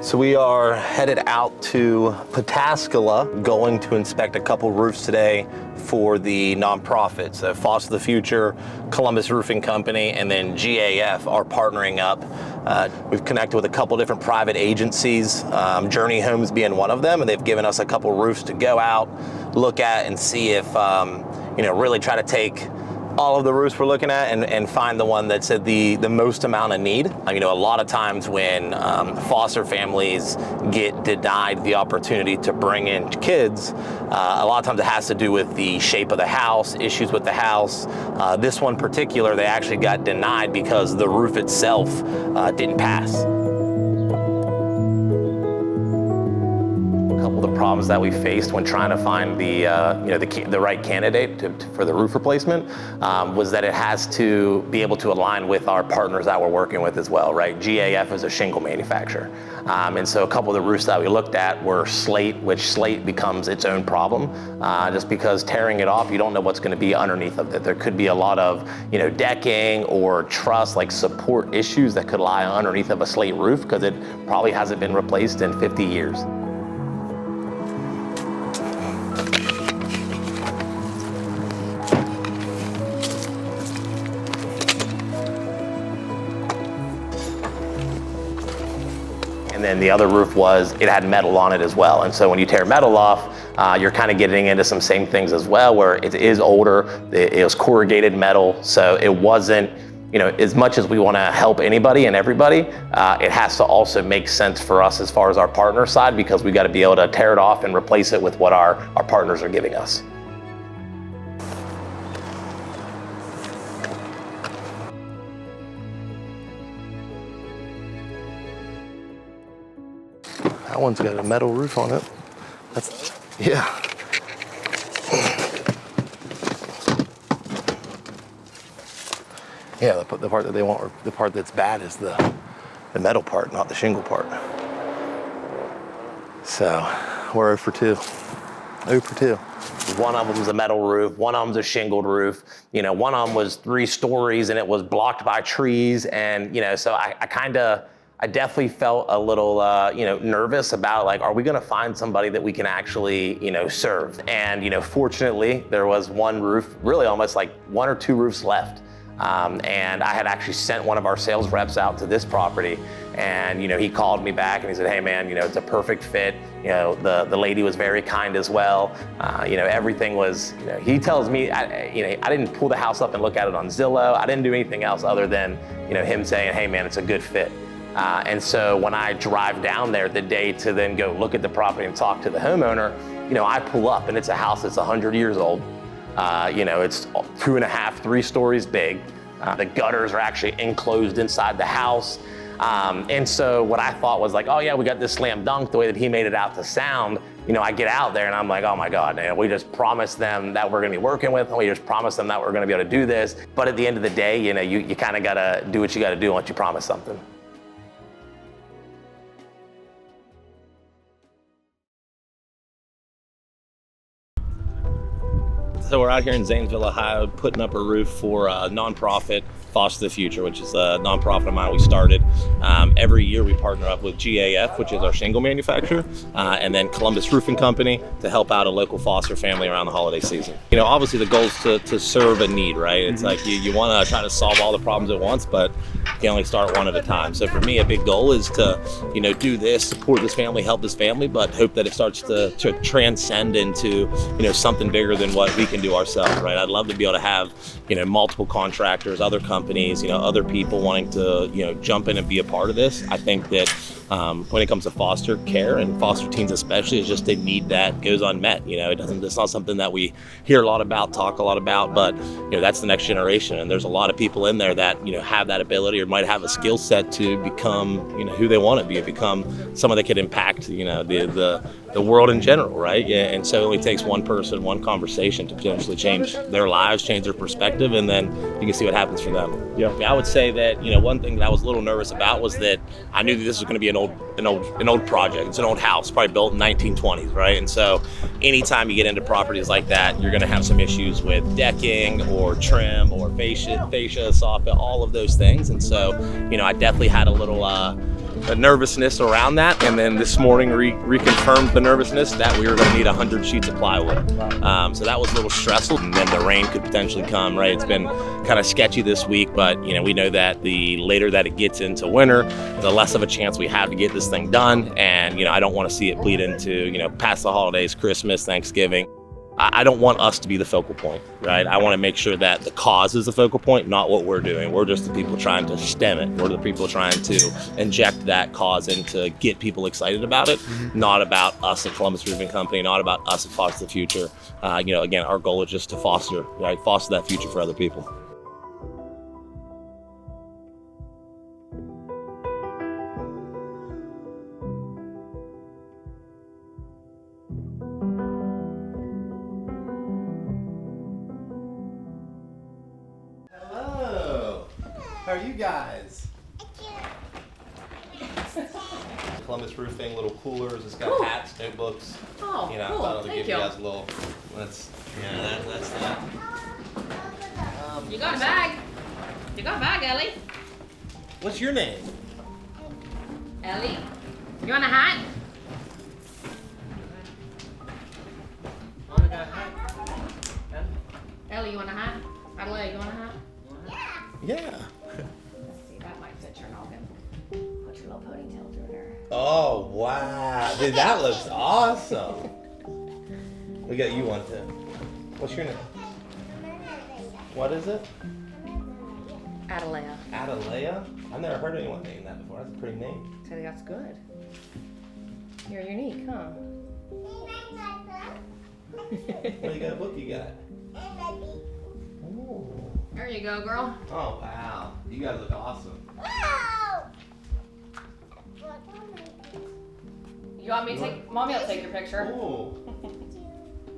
So we are headed out to Pataskala, going to inspect a couple roofs today for the nonprofits. So Foster the Future, Columbus Roofing Company, and then GAF are partnering up. We've connected with a couple different private agencies, Journey Homes being one of them, and they've given us a couple roofs to go out, look at, and see if, really try to take all of the roofs we're looking at and find the one that's at the most amount of need. A lot of times when foster families get denied the opportunity to bring in kids, a lot of times it has to do with the shape of the house, issues with the house. This one particular, they actually got denied because the roof itself didn't pass. The problems that we faced when trying to find the right candidate for the roof replacement was that it has to be able to align with our partners that we're working with as well, right? GAF is a shingle manufacturer. And so a couple of the roofs that we looked at were slate, which slate becomes its own problem just because tearing it off, you don't know what's going to be underneath of it. There could be a lot of, decking or truss, like support issues that could lie underneath of a slate roof because it probably hasn't been replaced in 50 years. And then the other roof it had metal on it as well. And so when you tear metal off, you're kind of getting into some same things as well, where it is older, it was corrugated metal. So it wasn't, as much as we want to help anybody and everybody, it has to also make sense for us as far as our partner side, because we got to be able to tear it off and replace it with what our partners are giving us. That one's got a metal roof on it. Yeah. Yeah, the part that they want, or the part that's bad is the metal part, not the shingle part. So we're 0 for 2. 0 for 2. One of them's a metal roof, one of them's a shingled roof. One of them was 3 stories and it was blocked by trees. And, so I definitely felt a little, nervous about, like, are we going to find somebody that we can actually, serve? And, fortunately, there was one roof, really almost like 1 or 2 roofs left. And I had actually sent one of our sales reps out to this property, and, he called me back and he said, hey man, it's a perfect fit. The lady was very kind as well. Everything was, he tells me, I didn't pull the house up and look at it on Zillow. I didn't do anything else other than, him saying, hey man, it's a good fit. And so when I drive down there the day to then go look at the property and talk to the homeowner, I pull up and it's a house that's 100 years old. It's 2.5, 3 stories big. The gutters are actually enclosed inside the house. And so what I thought was like, oh yeah, we got this slam dunk the way that he made it out to sound. I get out there and I'm like, oh my God, we just promised them that we're gonna be working with them. We just promised them that we're gonna be able to do this. But at the end of the day, you kind of gotta do what you gotta do once you promise something. So we're out here in Zanesville, Ohio, putting up a roof for a nonprofit, Foster the Future, which is a nonprofit of mine we started. Every year we partner up with GAF, which is our shingle manufacturer, and then Columbus Roofing Company to help out a local foster family around the holiday season. Obviously the goal is to serve a need, right? It's like you want to try to solve all the problems at once, but you can only start one at a time. So for me, a big goal is to, do this, support this family, help this family, but hope that it starts to transcend into, something bigger than what we can do ourselves, right? I'd love to be able to have, multiple contractors, other companies, other people wanting to, jump in and be a part of this. I think that when it comes to foster care and foster teens especially, it's just a need that goes unmet. It's not something that we hear a lot about, talk a lot about, but that's the next generation, and there's a lot of people in there that have that ability or might have a skill set to become who they want to be, become someone that could impact the world in general, right? Yeah, and so it only takes one person, one conversation to potentially change their lives, change their perspective, and then you can see what happens for them. Yeah, I would say that one thing that I was a little nervous about was that I knew that this was going to be an old project. It's an old house, probably built in 1920s, right? And so anytime you get into properties like that, you're going to have some issues with decking or trim or fascia, soffit, all of those things. And so I definitely had a little nervousness around that, and then this morning reconfirmed the nervousness that we were going to need 100 sheets of plywood. So that was a little stressful, and then the rain could potentially come, right? It's been kind of sketchy this week, but we know that the later that it gets into winter, the less of a chance we have to get this thing done, and I don't want to see it bleed into past the holidays, Christmas, Thanksgiving. I don't want us to be the focal point, right? I want to make sure that the cause is the focal point, not what we're doing. We're just the people trying to stem it. We're the people trying to inject that cause in to get people excited about it, not about us at Columbus Roofing Company, not about us at Foster the Future. Again, our goal is just to foster that future for other people. How are you guys? Columbus Roofing, little coolers. It's got hats, notebooks. Oh, cool. I thought I'd Thank give you. you guys a little. That's that. You got a bag. You got a bag, Ellie. What's your name? Ellie, you want a hat? Ellie, you want a hat? Adelaide, you want a hat? Yeah. See, that might fit your noggin. Put your little ponytail through there. Oh wow, dude, that looks awesome. We got you one too. What's your name? What is it? Adelaide. Adalea? I've never heard anyone name that before. That's a pretty name. So that's good. You're unique, huh? What you got a book you got? Ooh. There you go, girl. Oh wow, you guys look awesome. You want me to take? Mommy will take your picture. Ooh.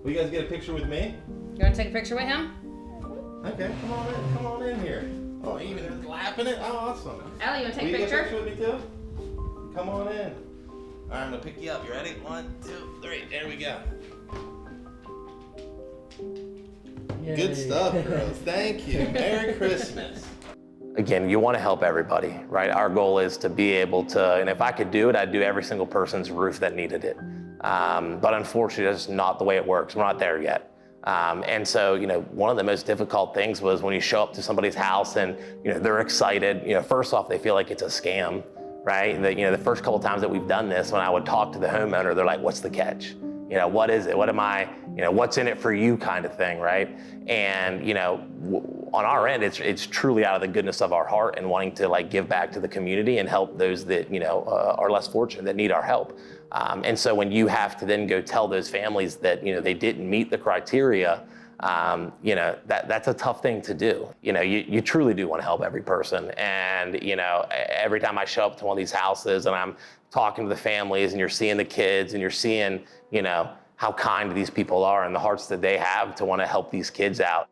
Will you guys get a picture with me? You want to take a picture with him? Okay, come on in here. Oh, even is laughing it. Oh, awesome. Ellie, you want to Will take you a get a picture? picture with me too? Come on in. All right, I'm gonna pick you up. You ready? 1, 2, 3. There we go. Good stuff, girls. Thank you. Merry Christmas. Again, you want to help everybody, right? Our goal is to be able to, and if I could do it, I'd do every single person's roof that needed it. But unfortunately, that's not the way it works. We're not there yet. And so, one of the most difficult things was when you show up to somebody's house and, they're excited. First off, they feel like it's a scam, right? The first couple times that we've done this, when I would talk to the homeowner, they're like, what's the catch? What is it? What am I, what's in it for you kind of thing, right? And, on our end, it's truly out of the goodness of our heart and wanting to give back to the community and help those that, are less fortunate, that need our help. And so when you have to then go tell those families that, they didn't meet the criteria, that's a tough thing to do. You truly do want to help every person. And, every time I show up to one of these houses and I'm talking to the families and you're seeing the kids and you're seeing, how kind these people are and the hearts that they have to want to help these kids out.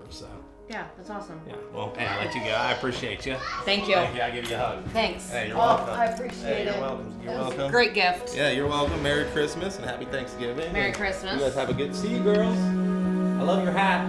So, Yeah, that's awesome. yeah. Well, hey, I'll let you go. I appreciate you. Thank you. Thank you. I'll give you a hug. Thanks. Hey, you're welcome. I appreciate Hey, it. you're welcome. You're That was welcome. a great gift. Yeah, you're welcome. Merry Christmas and Happy Thanksgiving. Merry And Christmas. You guys have a good. See you, girls. I love your hat.